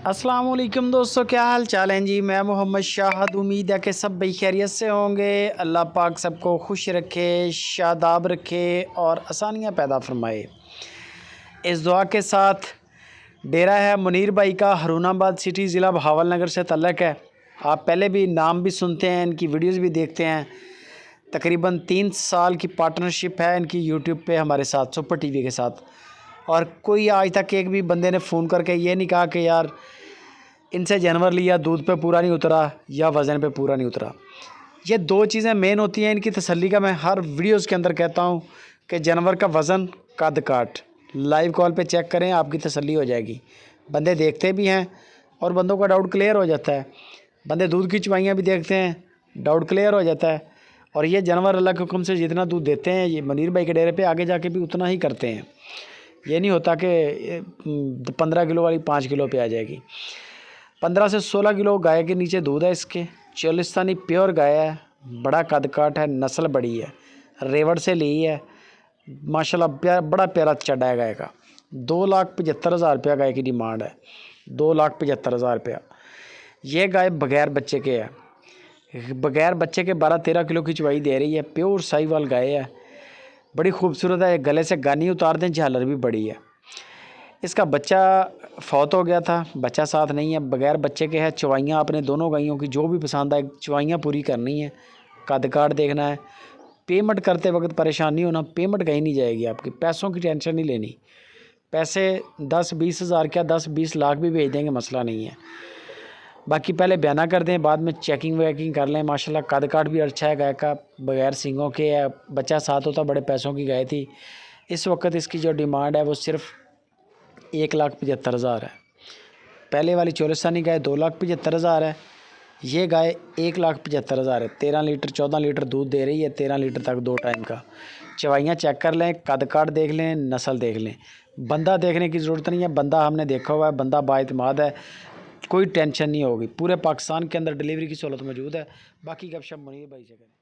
अस्सलाम वालेकुम दोस्तों, क्या हाल चाल हैं जी। मैं मोहम्मद शाहद। उम्मीद है कि सब भाई खैरियत से होंगे। अल्लाह पाक सबको खुश रखे, शादाब रखे और आसानियाँ पैदा फरमाए। इस दुआ के साथ डेरा है मुनीर भाई का, हरूनाबाद सिटी ज़िला बहावलनगर से तल्लक़ है। आप पहले भी नाम भी सुनते हैं, इनकी वीडियोज़ भी देखते हैं। तकरीबन 3 साल की पार्टनरशिप है इनकी यूट्यूब पे हमारे साथ, सुपर टीवी के साथ। और कोई आज तक एक भी बंदे ने फ़ोन करके ये नहीं कहा कि यार इनसे जानवर लिया, दूध पे पूरा नहीं उतरा या वज़न पे पूरा नहीं उतरा। ये 2 चीज़ें मेन होती हैं इनकी तसल्ली का। मैं हर वीडियोज़ के अंदर कहता हूँ कि जानवर का वज़न, कद काट लाइव कॉल पे चेक करें, आपकी तसल्ली हो जाएगी। बंदे देखते भी हैं और बंदों का डाउट क्लियर हो जाता है। बंदे दूध की चवाइयाँ भी देखते हैं, डाउट क्लियर हो जाता है। और ये जानवर अल्लाह के हुक्म से जितना दूध देते हैं, ये मुनीर भाई के डेरे पे आगे जाके भी उतना ही करते हैं। ये नहीं होता कि 15 किलो वाली 5 किलो पे आ जाएगी। 15 से 16 किलो गाय के नीचे दूध है इसके। चोलिस्तानी प्योर गाय है, बड़ा कद काट है, नस्ल बड़ी है, रेवड़ से ली है माशाल्लाह। बड़ा प्यारा चढ़ा है गाय का। 2,75,000 रुपया गाय की डिमांड है, 2,75,000 रुपया। ये गाय बगैर बच्चे के है, बगैर बच्चे के 12-13 किलो की चवाई दे रही है। प्योर साहिवाल गाय है, बड़ी खूबसूरत है। गले से गानी उतार दें, झालर भी बड़ी है। इसका बच्चा फौत हो गया था, बच्चा साथ नहीं है, बगैर बच्चे के है। चवाइयाँ आपने दोनों गायों की जो भी पसंद आए चवाइयाँ पूरी करनी है, कद काट देखना है। पेमेंट करते वक्त परेशान नहीं होना, पेमेंट कहीं नहीं जाएगी आपकी, पैसों की टेंशन नहीं लेनी। पैसे 10-20 हज़ार क्या 10-20 लाख भी भेज देंगे, मसला नहीं है। बाकी पहले बयाना कर दें, बाद में चेकिंग वेकिंग कर लें। माशाल्लाह कद काट भी अच्छा है गाय का, बगैर सींगों के है। बच्चा साथ होता बड़े पैसों की गाय थी। इस वक्त इसकी जो डिमांड है वो सिर्फ 1,75,000 है। पहले वाली चोलिस्तानी गाय 2,75,000 है। ये गाय 1,75,000 है। 13 लीटर 14 लीटर दूध दे रही है, 13 लीटर तक 2 टाइम का। चवाइयाँ चेक कर लें, कद काट देख लें, नस्ल देख लें। बंदा देखने की ज़रूरत नहीं है, बंदा हमने देखा हुआ है, बंदा बाएतमाद है, कोई टेंशन नहीं होगी। पूरे पाकिस्तान के अंदर डिलीवरी की सहूलत मौजूद है। बाकी गपशप मुनीर भाई से करें।